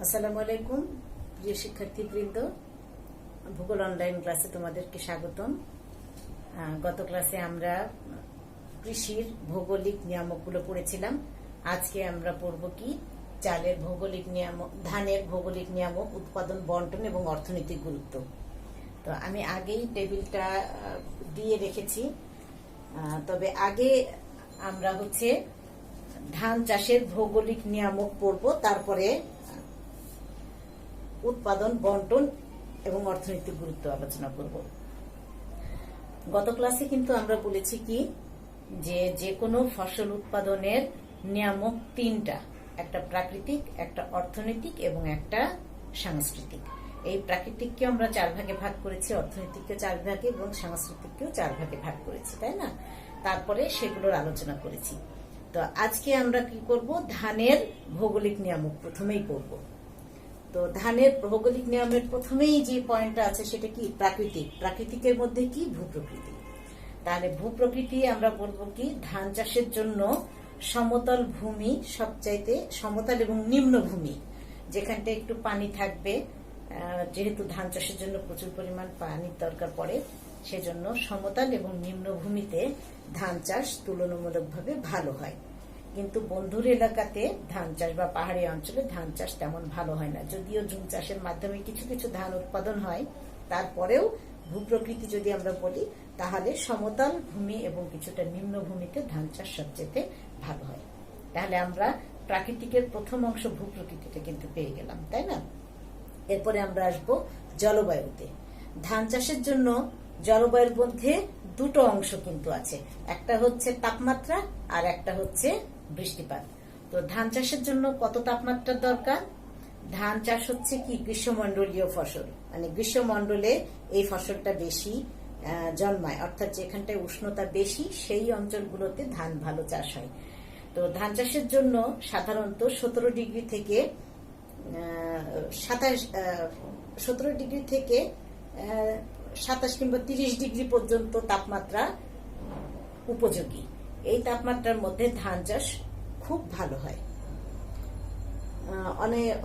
আসসালামু আলাইকুম প্রিয় শিক্ষার্থীবৃন্দ, ভূগোল অনলাইন ক্লাসে তোমাদেরকে স্বাগতম। গত ক্লাসে আমরা কৃষির ভৌগোলিক নিয়ামকগুলো পড়েছিলাম। আজকে আমরা পড়ব কি চালের ভৌগোলিক নিয়ামক, ধানের ভৌগোলিক নিয়ামক, উৎপাদন, বন্টন এবং অর্থনৈতিক গুরুত্ব। তো আমি আগেই টেবিলটা দিয়ে রেখেছি, তবে আগে আমরা ধান চাষের ভৌগোলিক নিয়ামক পড়ব, তারপরে উৎপাদন, বন্টন এবং অর্থনৈতিক গুরুত্ব আলোচনা করব। গত ক্লাসে কিন্তু আমরা বলেছি কি যে কোনো ফসল উৎপাদনের নিয়ামক তিনটা, একটা প্রাকৃতিক, একটা অর্থনৈতিক এবং একটা সাংস্কৃতিক। এই প্রাকৃতিককে আমরা 4 ভাগে ভাগ করেছি, অর্থনৈতিককে 4 ভাগে এবং সাংস্কৃতিককেও 4 ভাগে ভাগ করেছি, তাই না? তারপরে সেগুলোর আলোচনা করেছি। তো আজকে আমরা কি করব, ধানের ভৌগোলিক নিয়ামক প্রথমেই পড়ব। তো ধানের ভৌগোলিক নিয়মের প্রথমেই যে পয়েন্টটা আছে সেটা কি প্রাকৃতিক। প্রাকৃতিকের মধ্যে কি ভূপ্রকৃতি। তাহলে ভূপ্রকৃতি আমরা বলবো কি ধান চাষের জন্য সমতল ভূমি, সবচাইতে সমতল এবং নিম্ন ভূমি, যেখানটা একটু পানি থাকবে, যেহেতু ধান চাষের জন্য প্রচুর পরিমাণ পানির দরকার পড়ে, সেজন্য সমতল এবং নিম্ন ভূমিতে ধান চাষ তুলনামূলকভাবে ভালো হয়। কিন্তু বন্ধুর এলাকাতে ধান চাষ বা পাহাড়ি অঞ্চলে ধান চাষ তেমন ভালো হয় না। যদিও জুম চাষের মাধ্যমে কিছু কিছু ধান উৎপাদন হয়, তারপরেও ভূপ্রকৃতি যদি আমরা বলি তাহলে সমতল ভূমি এবং কিছুটা নিম্ন ভূমিতে ধান চাষ সবচেয়ে ভালো হয়। তাহলে আমরা প্রাকৃতিকের প্রথম অংশ ভূপ্রকৃতিতে কিন্তু পেয়ে গেলাম, তাই না? এরপরে আমরা আসবো জলবায়ুতে। ধান চাষের জন্য জলবায়ুর মধ্যে দুটো অংশ কিন্তু আছে, একটা হচ্ছে তাপমাত্রা আর একটা হচ্ছে বৃষ্টিপাত। তো ধান চাষের জন্য কত তাপমাত্রার দরকার? ধান চাষ হচ্ছে কি গ্রীষ্মমন্ডলীয় ফসল, মানে গ্রীষ্মমন্ডলে এই ফসলটা বেশি জন্মায়, অর্থাৎ যেখানটায় উষ্ণতা বেশি সেই অঞ্চলগুলোতে ধান ভালো চাষ হয়। তো ধান চাষের জন্য সাধারণত 17 ডিগ্রি থেকে 27 কিংবা 30 ডিগ্রি পর্যন্ত তাপমাত্রা উপযোগী। এই তাপমাত্রার মধ্যে ধান চাষ খুব ভালো হয়।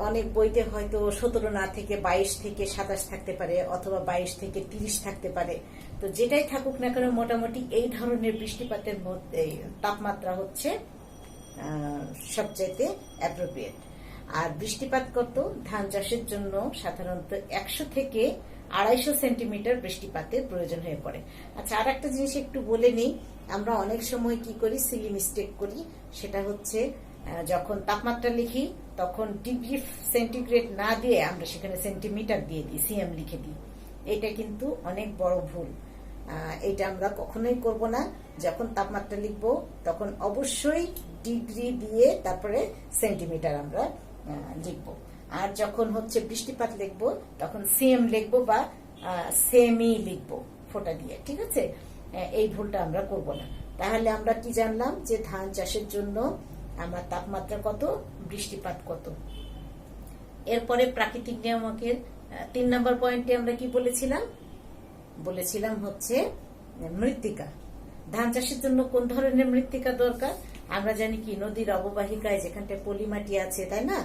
অনেক বইতে হয়তো 17 না থেকে 22 থেকে 27 থাকতে পারে, অথবা 22 থেকে 30 থাকতে পারে। তো যেটাই থাকুক না কেন, মোটামুটি এই ধরনের বৃষ্টিপাতের মধ্যে তাপমাত্রা হচ্ছে সবচাইতে অ্যাপ্রোপ্রিয়েট। আর বৃষ্টিপাত কত? ধান চাষের জন্য সাধারণত 100 থেকে 250 সেন্টিমিটার বৃষ্টিপাতের প্রয়োজন হয়ে পড়ে। আচ্ছা, আর একটা জিনিস একটু বলে নিই, আমরা অনেক সময় কি করি, সিলি মিস্টেক করি। সেটা হচ্ছে যখন তাপমাত্রা লিখি তখন ডিগ্রি সেন্টিগ্রেড না দিয়ে আমরা সেখানে সেন্টিমিটার দিয়ে দিই, সিএম লিখে দিই। এটা কিন্তু অনেক বড় ভুল। এটা আমরা কখনোই করব না। যখন তাপমাত্রা লিখব তখন অবশ্যই ডিগ্রি দিয়ে তারপরে সেন্টিমিটার আমরা লিখব। আর যখন বৃষ্টিপাত লিখবো তখন সিএম লিখবো বা সেমি লিখবো ফোঁটা দিয়ে, ঠিক আছে? এই ভুলটা আমরা করব না। তাহলে আমরা কি জানলাম যে ধান চাষের জন্য আমার তাপমাত্রা কত, বৃষ্টিপাত কত। এরপরে প্রাকৃতিক নিয়ামকের 3 নম্বর পয়েন্টে আমরা কি বলেছিলাম হচ্ছে মৃত্তিকা। ধান চাষের জন্য কোন ধরনের মৃত্তিকা দরকার? আমরা জানি কি নদীর অববাহিকায় যেখানটায় পলিমাটি আছে, তাই না?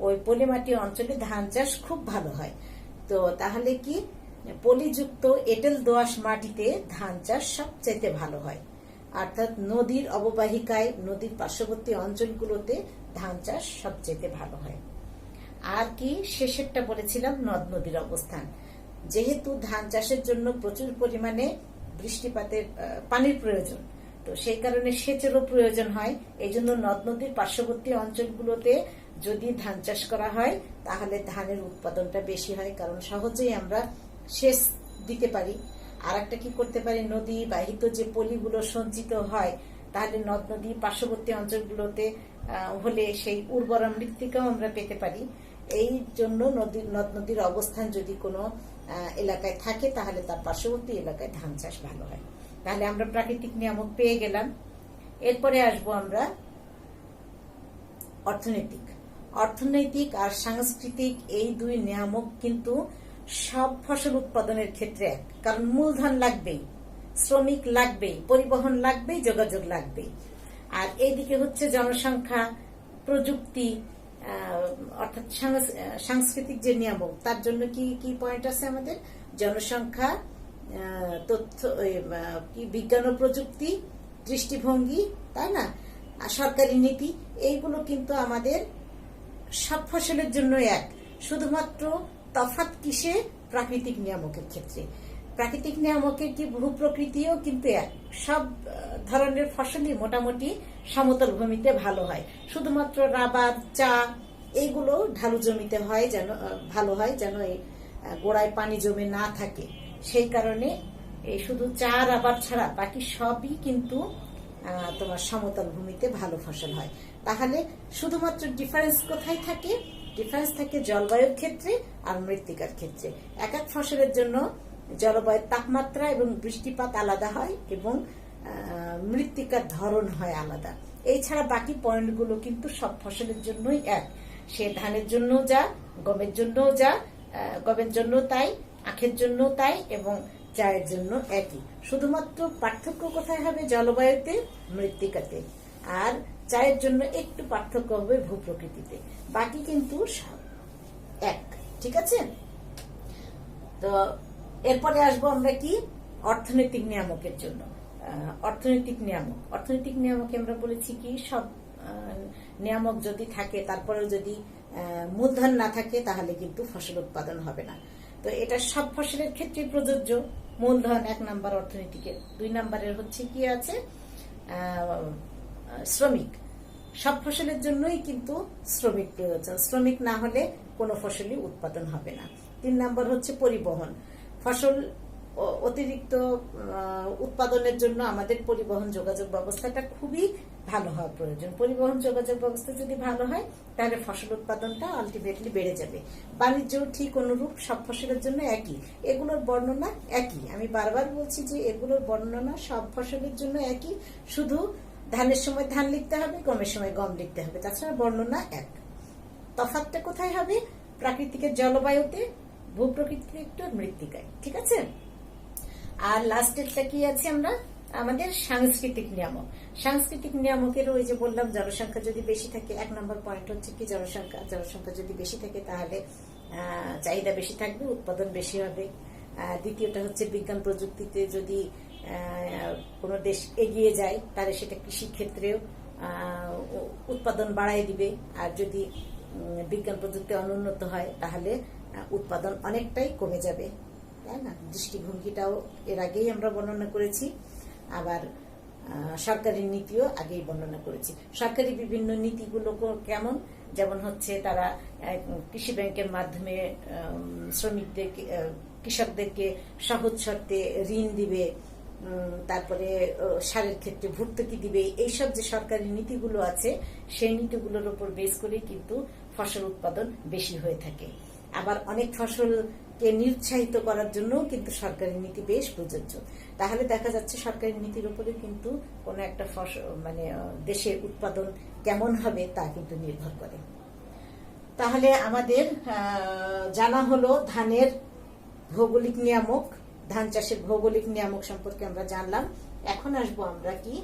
ওই পলিমাটি অঞ্চলে ধান চাষ খুব ভালো হয়। তো তাহলে কি পলিযুক্ত এঁটেল দোআঁশ মাটিতে ধান চাষ সবচাইতে ভালো হয়, অর্থাৎ নদীর অববাহিকায়, নদীর পার্শ্ববর্তী অঞ্চলগুলোতে ধান চাষ সবচাইতে ভালো হয়। আর কি শেষেরটা বলেছিলাম নদ নদীর অবস্থান। যেহেতু ধান চাষের জন্য প্রচুর পরিমাণে বৃষ্টিপাতের পানির প্রয়োজন, তো সেই কারণে সেচেরও প্রয়োজন হয়। এই জন্য নদ নদীর পার্শ্ববর্তী অঞ্চলগুলোতে যদি ধান চাষ করা হয় তাহলে ধানের উৎপাদনটা বেশি হয়, কারণ সহজেই আমরা সেচ দিতে পারি। আর একটা কি করতে পারি, নদী বাহিত যে পলিগুলো সঞ্চিত হয়, তাহলে নদ নদী পার্শ্ববর্তী অঞ্চলগুলোতে হলে সেই উর্বর মৃত্তিকাও আমরা পেতে পারি। এই জন্য নদ নদীর অবস্থান যদি কোনো এলাকায় থাকে তাহলে তার পার্শ্ববর্তী এলাকায় ধান চাষ ভালো হয়। তাহলে আমরা প্রাকৃতিক নিয়ামক পেয়ে গেলাম। এরপরে আসবো আমরা অর্থনৈতিক আর সাংস্কৃতিক। এই দুই নিয়ামক কিন্তু সব ফসল উৎপাদনের ক্ষেত্রে এক, কারণ মূলধন লাগবেই, শ্রমিক লাগবেই, পরিবহন লাগবেই, যোগাযোগ লাগবেই। আর এইদিকে হচ্ছে জনসংখ্যা, প্রযুক্তি, অর্থাৎ সাংস্কৃতিক যে নিয়ামক, তার জন্য কি কি পয়েন্ট আছে আমাদের? জনসংখ্যা, তথ্য, কি বিজ্ঞান ও প্রযুক্তি, দৃষ্টিভঙ্গি, তাই না, আর সরকারি নীতি, এইগুলো কিন্তু আমাদের সব ফসলের জন্য এক। শুধুমাত্র তফাৎ কিসে? প্রাকৃতিক নিয়ামকের ক্ষেত্রে। প্রাকৃতিক নিয়ামকের কি ভূপ্রকৃতিও কিন্তু এক। সব ধরনের ফসলই মোটামুটি সমতল ভূমিতে ভালো হয়। শুধুমাত্র রাবার, চা এইগুলো ঢালু জমিতে হয়, যেন ভালো হয়, যেন এই গোড়ায় পানি জমে না থাকে। সেই কারণে এই শুধু চা রাবার ছাড়া বাকি সবই কিন্তু তোমার সমতল ভূমিতে ভালো ফসল হয়। তাহলে শুধুমাত্র ডিফারেন্স কোথায় থাকে? ডিফারেন্স থাকে জলবায়ুর ক্ষেত্রে আর মৃত্তিকার ক্ষেত্রে। এক এক ফসলের জন্য জলবায়ুর তাপমাত্রা এবং বৃষ্টিপাত আলাদা হয় এবং মৃত্তিকার ধরন হয় আলাদা। এছাড়া বাকি পয়েন্টগুলো কিন্তু সব ফসলের জন্যই এক। সে ধানের জন্য যা, গমের জন্য যা, গমের জন্য তাই, আখের জন্য তাই এবং চায়ের জন্য একই। শুধুমাত্র পার্থক্য কোথায় হবে? জলবায়ুতে, মৃত্তিকাতে। আর চায়ের জন্য একটু পার্থক্য হবে ভূপ্রকৃতিতে। বাকি কিন্তু সব এক। ঠিক আছে? তো এরপরে আসবো আমরা কি? অর্থনৈতিক নিয়ামকের জন্য। অর্থনৈতিক নিয়ামকে আমরা বলেছি কি, সব নিয়ামক যদি থাকে তারপরেও যদি মূলধন না থাকে তাহলে কিন্তু ফসল উৎপাদন হবে না। তো এটা সব ফসলের ক্ষেত্রে প্রযোজ্য। মূলধন 1 নাম্বার অর্থনীতিকে। 2 নাম্বারের হচ্ছে কি আছে? শ্রমিক। সব ফসলের জন্যই কিন্তু শ্রমিক প্রয়োজন। শ্রমিক না হলে কোনো ফসলই উৎপাদন হবে না। 3 নাম্বার হচ্ছে পরিবহন। ফসল অতিরিক্ত উৎপাদনের জন্য আমাদের পরিবহন যোগাযোগ ব্যবস্থাটা খুবই ভালো হওয়া প্রয়োজন। পরিবহন যোগাযোগ ব্যবস্থা যদি ভালো হয় তাহলে ফসল উৎপাদনটা আলটিমেটলি বেড়ে যাবে। বাণিজ্যও ঠিক অনুরূপ, সব ফসলের জন্য একই। এগুলোর বর্ণনা একই। আমি বারবার বলছি যে এগুলোর বর্ণনা সব ফসলের জন্য একই। শুধু ধানের সময় ধান লিখতে হবে, গমের সময় গম লিখতে হবে, তাছাড়া বর্ণনা এক। তফাৎটা কোথায় হবে? প্রাকৃতিকের জলবায়ুতে, ভূপ্রকৃতিতে একটু, মৃত্তিকায়। ঠিক আছে? আর লাস্টেরটা কি আছে আমরা? আমাদের সাংস্কৃতিক নিয়ামক। সাংস্কৃতিক নিয়ামকের ওই যে বললাম, জনসংখ্যা যদি বেশি থাকে, 1 নম্বর পয়েন্ট হচ্ছে কি জনসংখ্যা যদি বেশি থাকে তাহলে চাহিদা বেশি থাকবে, উৎপাদন বেশি হবে। দ্বিতীয়টা হচ্ছে বিজ্ঞান প্রযুক্তিতে যদি কোনো দেশ এগিয়ে যায় তাহলে সেটা কৃষি ক্ষেত্রেও উৎপাদন বাড়ায় দিবে। আর যদি বিজ্ঞান প্রযুক্তি অনুন্নত হয় তাহলে উৎপাদন অনেকটাই কমে যাবে, তাই না? দৃষ্টিভঙ্গিটাও এর আগেই আমরা বর্ণনা করেছি। আবার সরকারি নীতিও আগেই বর্ণনা করেছি। সরকারি বিভিন্ন নীতিগুলো কেমন? যেমন হচ্ছে তারা কৃষি ব্যাংকের মাধ্যমে শ্রমিকদেরকে, কৃষকদেরকে সহজ শর্তে ঋণ দিবে, তারপরে সারের ক্ষেত্রে ভর্তুকি দিবে। এইসব যে সরকারি নীতিগুলো আছে সেই নীতিগুলোর উপর বেস করে কিন্তু ফসল উৎপাদন বেশি হয়ে থাকে। আবার অনেক ফসলকে নিরুৎসাহিত করার জন্য কিন্তু সরকারি নীতি বেশ প্রযোজ্য। তাহলে দেখা যাচ্ছে সরকারি নীতির উপরে কিন্তু কোনো একটা ফসল মানে দেশের উৎপাদন কেমন হবে তা কিন্তু নির্ভর করে। তাহলে আমাদের জানা হলো ধানের ভৌগোলিক নিয়ামক, ধান চাষের ভৌগোলিক নিয়ামক সম্পর্কে আমরা জানলাম। এখন আসবো আমরা কি?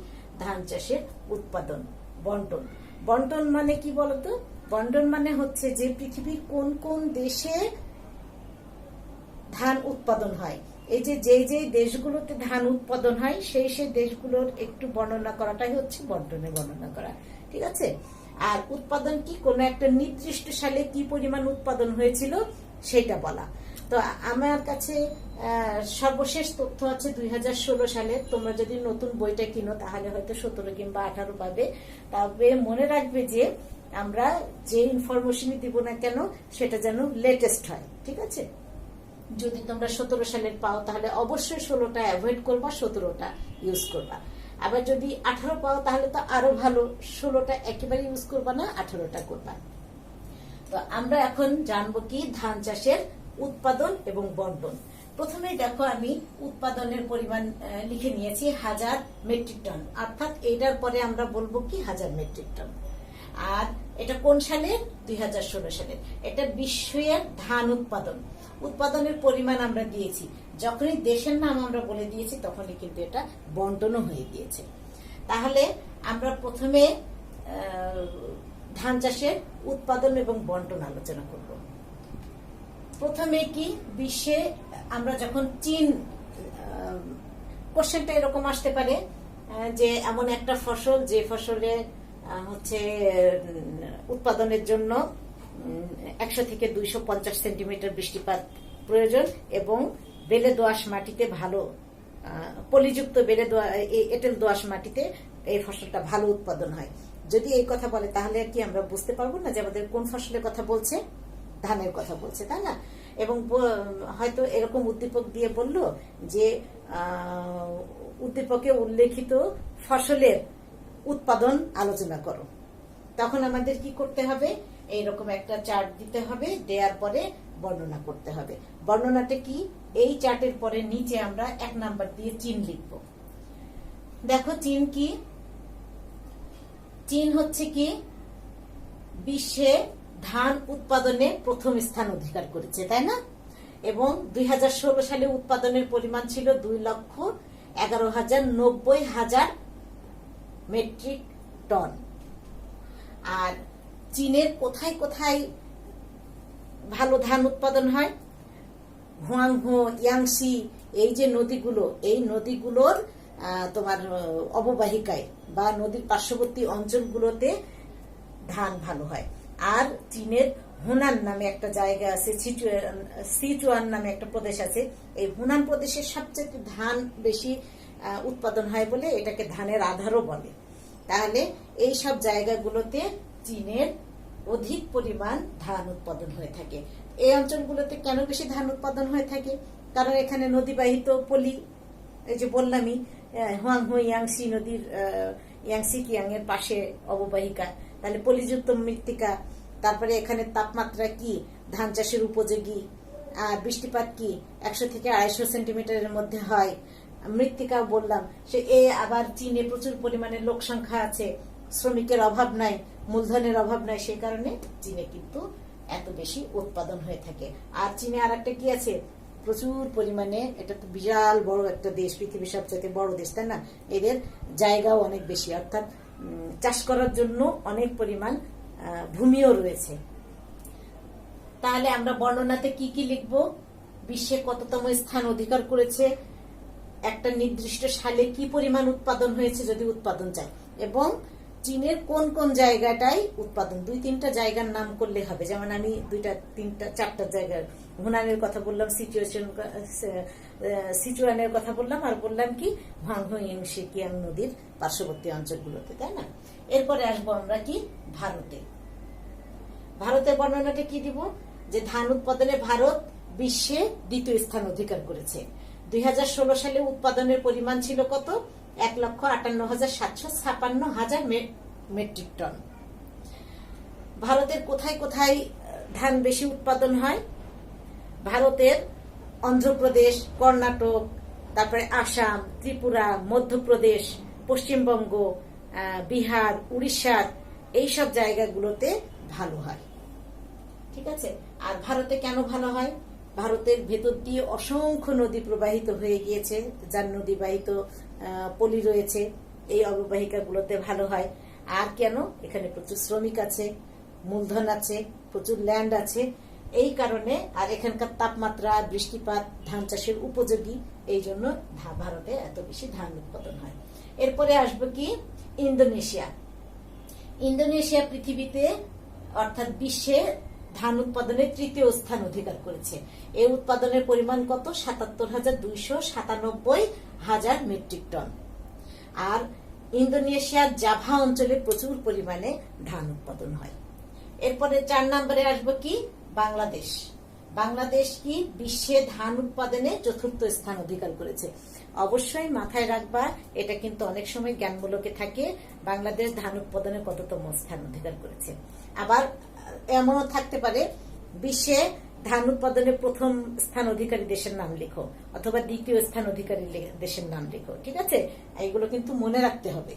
ধান চাষের উৎপাদন, বন্টন। বন্টন মানে কি বলতো? বন্টন মানে হচ্ছে যে পৃথিবীর কোন কোন দেশে ধান উৎপাদন হয়। এই যে দেশগুলোতে ধান উৎপাদন হয় সেই দেশগুলোর একটু বর্ণনা করাটাই হচ্ছে বন্টনের বর্ণনা করা। ঠিক আছে? আর উৎপাদন কি? কোন একটা নির্দিষ্ট সালে কি পরিমাণ উৎপাদন হয়েছিল সেটা বলা। তো আমার কাছে সর্বশেষ তথ্য আছে 2016 সালে। তোমরা যদি নতুন বইটা কিনো তাহলে হয়তো 17 কিংবা 18 পাবে। তবে মনে রাখবে যে আমরা যে ইনফরমেশনই দিব না কেন সেটা যেন লেটেস্ট হয়। ঠিক আছে? যদি তোমরা 17 সালের পাও তাহলে অবশ্যই 16টা অ্যাভয়েড করবা, 17টা ইউজ করবা। আবার যদি 18 পাও তাহলে তো আরো ভালো, 16টা একেবারে ইউজ করবা না, 18টা করবা। তো আমরা এখন জানবো কি? ধান চাষের উৎপাদন এবং বন্টন। প্রথমে দেখো আমি উৎপাদনের পরিমাণ লিখে নিয়েছি 1000 মেট্রিক টন, অর্থাৎ এটার পরে আমরা বলবো কি 1000 মেট্রিক টন। আর এটা কোন সালে? 2016 সালে। এটা বিশ্বের ধান উৎপাদনের পরিমাণ আমরা দিয়েছি। যখনই দেশের নাম আমরা বলে দিয়েছি তখনই কিন্তু এটা বন্টনও হয়ে গিয়েছে। তাহলে আমরা প্রথমে ধান চাষের উৎপাদন এবং বন্টন আলোচনা করব। প্রথমে কি বিশ্বে আমরা যখন চীন, কোশ্চেনটা এরকম আসতে পারে যে এমন একটা ফসল যে ফসলে হচ্ছে উৎপাদনের জন্য 100 থেকে 250 সেন্টিমিটার বৃষ্টিপাত প্রয়োজন এবং বেলে দোআঁশ মাটিতে ভালো পলিযুক্ত এঁটেল দোআঁশ মাটিতে এই ফসলটা ভালো উৎপাদন হয়। যদি এই কথা বলে তাহলে কি আমরা বুঝতে পারবো না যে আমাদের কোন ফসলের কথা বলছে? ধানের কথা বলছে, তাই না? এবং হয়তো এরকম উদ্দীপক দিয়ে বলল যে উদ্দীপকে উল্লেখিত ফসলের উৎপাদন আলোচনা করো। তখন আমাদের কি করতে হবে? এইরকম একটা চার্ট দিতে হবে, দেওয়ার পরে বর্ণনা করতে হবে। বর্ণনাটা কি? এই চার্টের পরে নিচে আমরা 1 নাম্বার দিয়ে চীন লিখব। দেখো চীন কি? চীন হচ্ছে কি বিশ্বে ধান উৎপাদনে প্রথম স্থান অধিকার করেছে, তাই না? এবং 2016 সালে উৎপাদনের পরিমাণ ছিল 2,11,90,000 মেট্রিক টন। আর চীনের কোথায় কোথায় ভালো ধান উৎপাদন হয়? হুয়াংহো, ইয়াংসি, এই যে নদীগুলো, এই নদীগুলোর তোমার অববাহিকায় বা নদীর পার্শ্ববর্তী অঞ্চলগুলোতে ধান ভালো হয়। আর চীনের হুনান নামে একটা জায়গা আছে, সিচুয়ান নামে একটা প্রদেশ আছে, এই হুনান প্রদেশের সবচেয়ে ধান বেশি উৎপাদন হয় বলে এটাকে ধানের আধারও বলে। তাহলে এই সব জায়গাগুলোতে চীনের অধিক পরিমাণ ধান উৎপাদন হয়ে থাকে। এই অঞ্চলগুলোতে কেন বেশি ধান উৎপাদন হয়ে থাকে? কারণ এখানে নদীবাহিত পলি, এই যে বললামই হুয়াংহো ইয়াংসি নদীর ইয়াংসি কিয়াং এর পাশে অববাহিকা, তাহলে পলিযুক্ত মৃত্তিকা। তারপরে এখানে তাপমাত্রা কি ধান চাষের উপযোগী, আর বৃষ্টিপাত কি 100 থেকে 250 সেন্টিমিটারের মধ্যে হয়। মৃত্তিকাও বললাম সে আবার চীনে প্রচুর পরিমাণে লোক সংখ্যা আছে, শ্রমিকের অভাব নাই, মূলধনের অভাব নাই, সেই কারণে চীনে কিন্তু এত বেশি উৎপাদন হয়ে থাকে। আর চীনে আর একটা কি আছে? প্রচুর পরিমাণে, এটা তো বিশাল বড় একটা দেশ, পৃথিবীর সবচেয়ে বড় দেশ, তাই না? এদের জায়গাও অনেক বেশি, অর্থাৎ চাষ করার জন্য অনেক পরিমাণ ভূমিও রয়েছে। তাহলে আমরা বর্ণনাতে কি কি লিখব? বিশ্বে কততম স্থান অধিকার করেছে, একটা নির্দিষ্ট সালে কি পরিমাণ উৎপাদন হয়েছে যদি উৎপাদন চাই, এবং চীনের কোন কোন জায়গাটাই উৎপাদন। 2-3টা জায়গার নাম করলে হবে, যেমন আমি 2-3-4টা জায়গার হুনানের কথা বললাম, সিচুয়ানের কথা বললাম, আর বললাম কি হুয়াংহো ইয়াংসি কিয়াং নদীর পার্শ্ববর্তী অঞ্চলগুলোতে, তাই না? এরপরে আসবো আমরা কি ভারতে। ভারতের বর্ণনাটা কি দিব? যে ধান উৎপাদনে ভারত বিশ্বে 2য় স্থান অধিকার করেছে। 2016 সালে উৎপাদনের পরিমাণ ছিল কত? 1,58,756 মেট্রিক টন। ভারতের কোথায় কোথায় ধান বেশি উৎপাদন হয়? ভারতের অন্ধ্রপ্রদেশ, কর্ণাটক, তারপরে আসাম, ত্রিপুরা, মধ্যপ্রদেশ, পশ্চিমবঙ্গ, বিহার, উড়িষ্যার এইসব জায়গাগুলোতে ভালো হয়। ঠিক আছে? আর ভারতে কেন ভালো হয়? ভারতের ভেতর দিয়ে অসংখ্য নদী প্রবাহিত হয়ে গিয়েছে, যার নদীবাহিত পলি রয়েছে, এই অববাহিকাগুলোতে ভালো হয়। আর কেন? এখানে প্রচুর শ্রমিক আছে, মূলধন আছে, প্রচুর ল্যান্ড আছে, এই কারণে। আর এখানকার তাপমাত্রা, বৃষ্টিপাত ধান চাষের উপযোগী, এই জন্য ভারতে এত বেশি ধান উৎপাদন হয়। এরপরে আসবে কি ইন্দোনেশিয়া। ইন্দোনেশিয়া পৃথিবীতে অর্থাৎ বিশ্বে ধান উৎপাদনের 3য় স্থান অধিকার করেছে। এই উৎপাদনের পরিমাণ কত? 77,297,000 মেট্রিক টন। আর ইন্দোনেশিয়ার জাভা অঞ্চলে প্রচুর পরিমাণে ধান উৎপাদন হয়। এরপরে 4 নম্বরে আসবে কি বাংলাদেশ। বাংলাদেশ কি বিশ্বে ধান উৎপাদনে 4র্থ স্থান অধিকার করেছে। অবশ্যই মাথায় রাখবা, এটা কিন্তু অনেক সময় জ্ঞানমূলকে থাকে, বাংলাদেশ ধান উৎপাদনে কততম স্থান অধিকার করেছে। আবার এমনও থাকতে পারে বিশ্বে ধান উৎপাদনে প্রথম স্থান অধিকারী দেশের নাম লিখো, অথবা 2য় স্থান অধিকারী দেশের নাম লিখো। ঠিক আছে? এইগুলো কিন্তু মনে রাখতে হবে।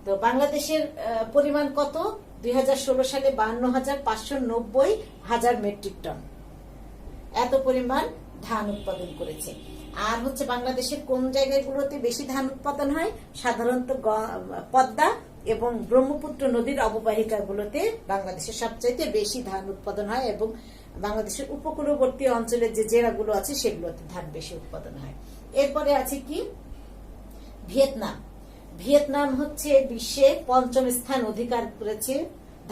তো বাংলাদেশের পরিমাণ কত? 2016 সালে 52,590,000 মেট্রিক টন এত পরিমাণ ধান উৎপাদন করেছে। আর হচ্ছে বাংলাদেশের কোন জায়গাগুলোতে বেশি ধান উৎপাদন হয়? সাধারণত পদ্মা এবং ব্রহ্মপুত্র নদীর অববাহিকাগুলোতে বাংলাদেশের সবচাইতে বেশি ধান উৎপাদন হয় এবং বাংলাদেশের উপকূলবর্তী অঞ্চলের যে জেলাগুলো আছে সেগুলোতে ধান বেশি উৎপাদন হয়। এরপরে আছে কি ভিয়েতনাম। ভিয়েতনাম হচ্ছে বিশ্বে ৫ম স্থান অধিকার করেছে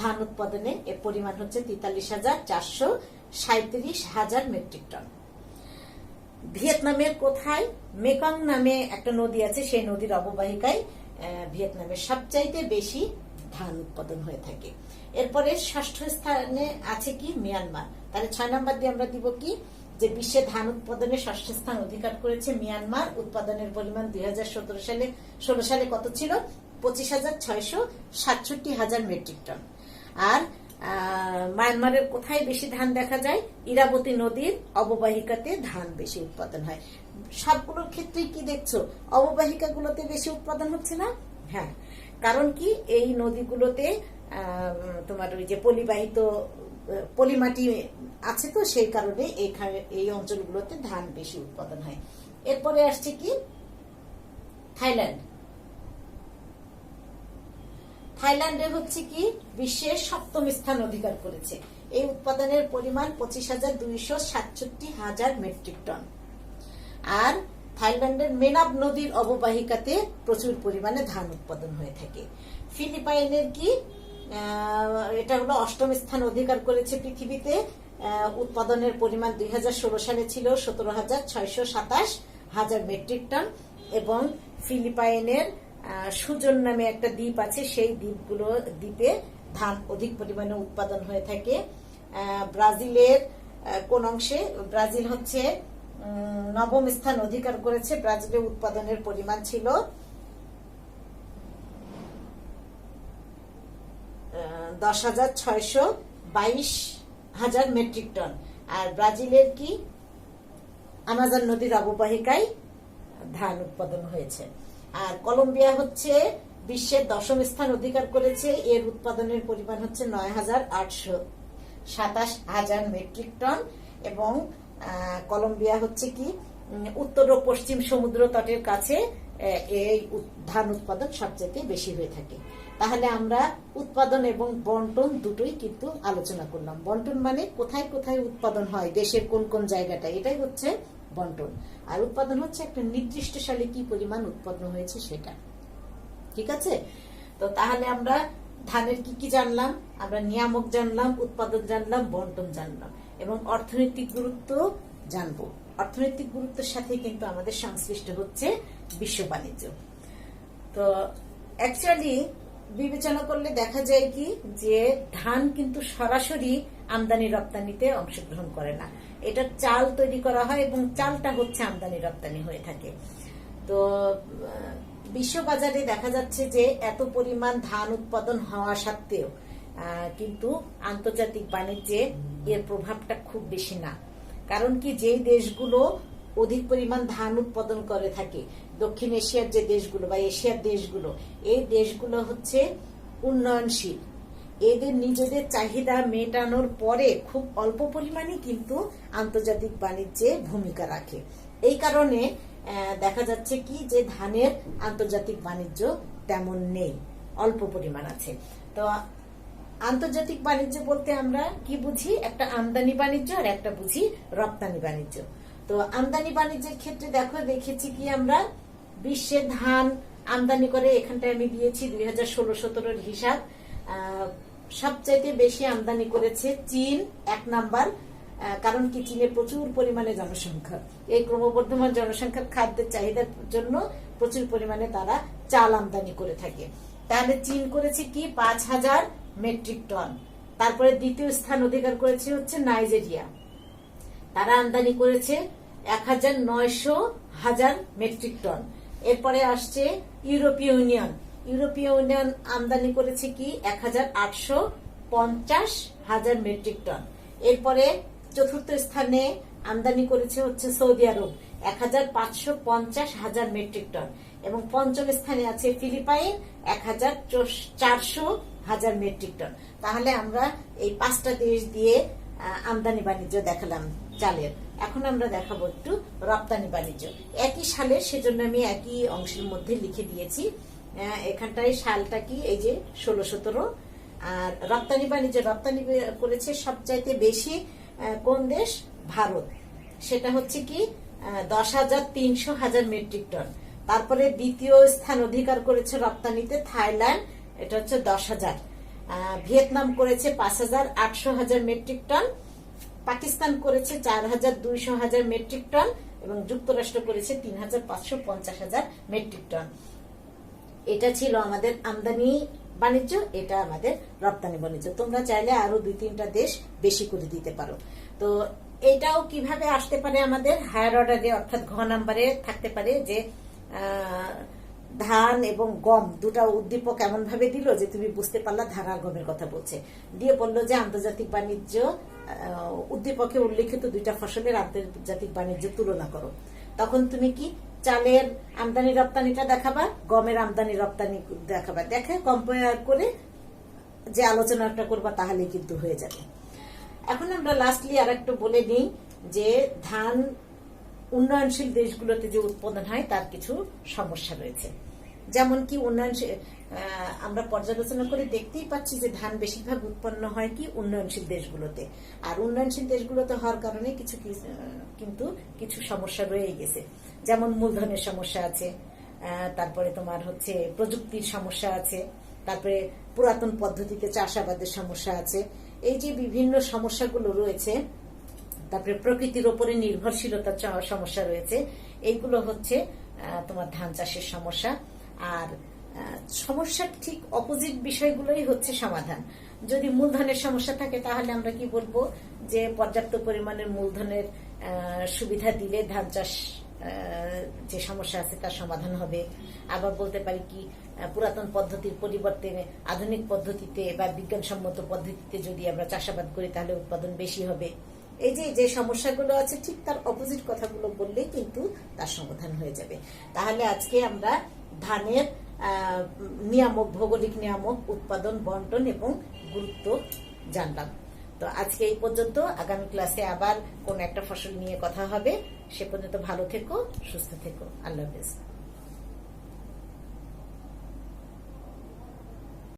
ধান উৎপাদনে। এর পরিমাণ হচ্ছে ৪৩,৪৩৭ মেট্রিক টন। ভিয়েতনামের কোথায়? মেকং নামে একটা নদী আছে, সেই নদীর অববাহিকায় ভিয়েতনামের সবচাইতে বেশি ধান উৎপাদন হয়ে থাকে। এরপরে ৬ষ্ঠ স্থানে আছে কি মিয়ানমার। তাহলে ৬ নম্বর দিয়ে আমরা দিব কি যে বিশ্বে ধান উৎপাদনে ৬ষ্ঠ স্থান অধিকার করেছে মিয়ানমার। উৎপাদনের পরিমাণ ২০১৬ সালে কত ছিল? ২৫,৬৬৭ মেট্রিক টন। আর মায়ানমারের কোথায় বেশি ধান দেখা যায়? ইরাবতী নদীর অববাহিকাতে ধান বেশি উৎপাদন হয়। সবগুলোর ক্ষেত্রেই কি দেখছো? অববাহিকাগুলোতে বেশি উৎপাদন হচ্ছে না? হ্যাঁ, কারণ কি এই নদীগুলোতে তোমার ওই যে পলিমাটি আছে, তো সেই কারণে এই অঞ্চলগুলোতে ধান বেশি উৎপাদন হয়। এরপরে আসছে কি থাইল্যান্ড। থাইল্যান্ডে হচ্ছে কি বিশ্বের ৭ম স্থান অধিকার করেছে। এই উৎপাদনের পরিমাণ ২৫,২৬৭ মেট্রিক টন। আর থাইল্যান্ডের মেনাব নদীর অববাহিকাতে প্রচুর পরিমাণে ধান উৎপাদন হয়ে থাকে। ফিলিপাইনের কি এটা হলো ৮ম স্থান অধিকার করেছে পৃথিবীতে। উৎপাদনের পরিমাণ ২০১৬ সালে ছিল ১৭,৬২৭ মেট্রিক টন। এবং ফিলিপাইনের সুজন নামে একটা দ্বীপ আছে, সেই দ্বীপে ধান অধিক পরিমাণে উৎপাদন হয়ে থাকে। ব্রাজিলের কোন অংশে? ব্রাজিল হচ্ছে ৯ম স্থান অধিকার করেছে। ব্রাজিলের উৎপাদনের পরিমাণ ছিল ১০,৬২২ মেট্রিক টন। আর ব্রাজিলের কি আমাজন নদীর অববাহিকায় ধান উৎপাদন হয়েছে। আর কলম্বিয়া হচ্ছে বিশ্বের ১০ম স্থান অধিকার করেছে। এর উৎপাদনের পরিমাণ হচ্ছে ৯,৮২৭ মেট্রিক টন। এবং কলম্বিয়া হচ্ছে কি উত্তর ও পশ্চিম সমুদ্র তটের কাছে এই ধান উৎপাদন সবচেয়ে বেশি হয়ে থাকে। তাহলে আমরা উৎপাদন এবং বন্টন দুটোই কিন্তু আলোচনা করলাম। বন্টন মানে কোথায় কোথায় উৎপাদন হয়, দেশের কোন কোন জায়গাটা, এটাই হচ্ছে বন্টন। আর উৎপাদন হচ্ছে একটা নির্দিষ্ট সালে কি পরিমাণ উৎপন্ন হয়েছে সেটা। ঠিক আছে? তো তাহলে আমরা ধানের কি কি জানলাম? আমরা নিয়ামক জানলাম, উৎপাদন জানলাম, বন্টন জানলাম এবং অর্থনৈতিক গুরুত্ব জানবো। অর্থনৈতিক গুরুত্বের সাথে কিন্তু আমাদের সংশ্লিষ্ট হচ্ছে বিশ্ব বাণিজ্য। তো অ্যাকচুয়ালি বিবেচনা করলে দেখা যায় কি যে ধান কিন্তু সরাসরি আমদানি রপ্তানিতে অংশগ্রহণ করে না। এটা চাল তৈরি করা হয় এবং চালটা হচ্ছে আমদানি রপ্তানি হয়ে থাকে। তো বিশ্ববাজারে দেখা যাচ্ছে যে এত পরিমাণ ধান উৎপাদন হওয়া সত্ত্বেও কিন্তু আন্তর্জাতিক বাণিজ্যে এর প্রভাবটা খুব বেশি না। কারণ কি যেই দেশগুলো অধিক পরিমাণ ধান উৎপাদন করে থাকে, দক্ষিণ এশিয়ার যে দেশগুলো বা এশিয়ার দেশগুলো, এই দেশগুলো হচ্ছে উন্নয়নশীল। এদের নিজেদের চাহিদা মেটানোর পরে খুব অল্প পরিমাণে কিন্তু আন্তর্জাতিক বাণিজ্যে ভূমিকা রাখে। এই কারণে দেখা যাচ্ছে কি যে ধানের আন্তর্জাতিক বাণিজ্য তেমন নেই, অল্প পরিমাণ আছে। তো আন্তর্জাতিক বাণিজ্য বলতে আমরা কি বুঝি? একটা আমদানি বাণিজ্য আর একটা বুঝি রপ্তানি বাণিজ্য। তো আমদানি বাণিজ্যের ক্ষেত্রে দেখেছি কি আমরা বিশ্বে ধান আমদানি করে, এখানটায় আমি দিয়েছি ২০১৬-১৭ হিসাব। সবচাইতে বেশি আমদানি করেছে চীন ১ নাম্বার। কারণ কি চীনে প্রচুর পরিমাণে জনসংখ্যা, এই ক্রমবর্ধমান জনসংখ্যার খাদ্যের চাহিদার জন্য প্রচুর পরিমাণে তারা চাল আমদানি করে থাকে। তাহলে চীন করেছে কি ৫,০০০ মেট্রিক টন। তারপরে দ্বিতীয় স্থান অধিকার করেছে হচ্ছে নাইজেরিয়া, তারা আমদানি করেছে ১,৯০০ মেট্রিক টন। এরপরে আসছে ইউরোপীয় ইউনিয়ন, ইউরোপীয় ইউনিয়ন আমদানি করেছে কি ১,৮৫০ মেট্রিক টন। এরপরে চতুর্থ স্থানে আমদানি করেছে হচ্ছে সৌদি আরব ১,৫৫০ মেট্রিক টন। এবং পঞ্চম স্থানে আছে ফিলিপাইন ১,৪০০ মেট্রিক টন। তাহলে আমরা এই ৫টা দেশ দিয়ে আমদানি বাণিজ্য দেখালাম চালের। এখন আমরা দেখাবো একটু রপ্তানি বাণিজ্য একই সালে, সেজন্য আমি একই অংশের মধ্যে লিখে দিয়েছি এখানটায় সালটা কি এই যে 16-17। আর রপ্তানি বাণিজ্য রপ্তানি করেছে সবচাইতে বেশি কোন দেশ? ভারত। সেটা হচ্ছে কি 10,300 মেট্রিক টন। তারপরে দ্বিতীয় স্থান অধিকার করেছে রপ্তানিতে থাইল্যান্ড, এটা হচ্ছে 10,000। ভিয়েতনাম করেছে 5,800 মেট্রিক টন। পাকিস্তান করেছে 4,200 মেট্রিক টন এবং যুক্তরাষ্ট্র করেছে 3,550 মেট্রিক টন। এটা ছিল আমাদের আমদানি বাণিজ্য, এটা আমাদের রপ্তানি বাণিজ্য। তোমরা চাইলে আরো 2-3টা দেশ বেশি করে দিতে পারো। তো এটাও কিভাবে আসতে পারে আমাদের হায়ার অর্ডারে, অর্থাৎ ঘ নাম্বারে থাকতে পারে যে ধান এবং গম দুটা উদ্দীপক এমন ভাবে দিল যে তুমি বুঝতে পারলা ধান আর গমের কথা বলছে, দিয়ে বললো যে আন্তর্জাতিক বাণিজ্য উদ্দীপকে উল্লেখিত দুইটা ফসলের আন্তর্জাতিক বাণিজ্য তুলনা করো। তখন তুমি কি চালের আমদানি রপ্তানিটা দেখাবা, গমের আমদানি রপ্তানি দেখাবা, দেখে কম্পেয়ার করে যে আলোচনাটা করবা তাহলেই কিন্তু হয়ে যাবে। এখন আমরা লাস্টলি আর একটু বলে নিই যে ধান উন্নয়নশীল দেশগুলোতে যে উৎপাদন হয় তার কিছু সমস্যা রয়েছে। যেমন কি উন্নয়নশীল আমরা পর্যালোচনা করে দেখতেই পাচ্ছি যে ধান বেশিরভাগ উৎপন্ন হয় কি উন্নয়নশীল দেশগুলোতে। আর উন্নয়নশীল দেশগুলোতে হওয়ার কারণে কিন্তু কিছু সমস্যা রয়ে গেছে। যেমন মূলধনের সমস্যা আছে, তারপরে তোমার হচ্ছে প্রযুক্তির সমস্যা আছে, তারপরে পুরাতন পদ্ধতিতে চাষাবাদের সমস্যা আছে। এই যে বিভিন্ন সমস্যাগুলো রয়েছে, তারপরে প্রকৃতির উপরে নির্ভরশীলতার সমস্যা রয়েছে, এইগুলো হচ্ছে তোমার ধান চাষের সমস্যা। আর সমস্যার ঠিক অপোজিট বিষয়গুলোই হচ্ছে সমাধান। যদি মূলধনের সমস্যা থাকে তাহলে আমরা কি বলবো যে পর্যাপ্ত পরিমাণের মূলধনের সুবিধা দিলে ধান চাষ যে সমস্যা আছে তার সমাধান হবে। আবার বলতে পারি কি পুরাতন পদ্ধতির পরিবর্তে আধুনিক পদ্ধতিতে বা বিজ্ঞানসম্মত পদ্ধতিতে যদি আমরা চাষাবাদ করি তাহলে উৎপাদন বেশি হবে। এই যে সমস্যাগুলো আছে ঠিক তার অপোজিট কথাগুলো বললেই কিন্তু তার সমাধান হয়ে যাবে। তাহলে আজকে আমরা ধানের নিয়ামক, ভৌগোলিক নিয়ামক, উৎপাদন, বন্টন এবং গুরুত্ব জানলাম। তো আজকে এই পর্যন্ত। আগামী ক্লাসে আবার কোন একটা ফসল নিয়ে কথা হবে। সে পর্যন্ত ভালো থেকো, সুস্থ থেকো। আল্লাহ হাফেজ।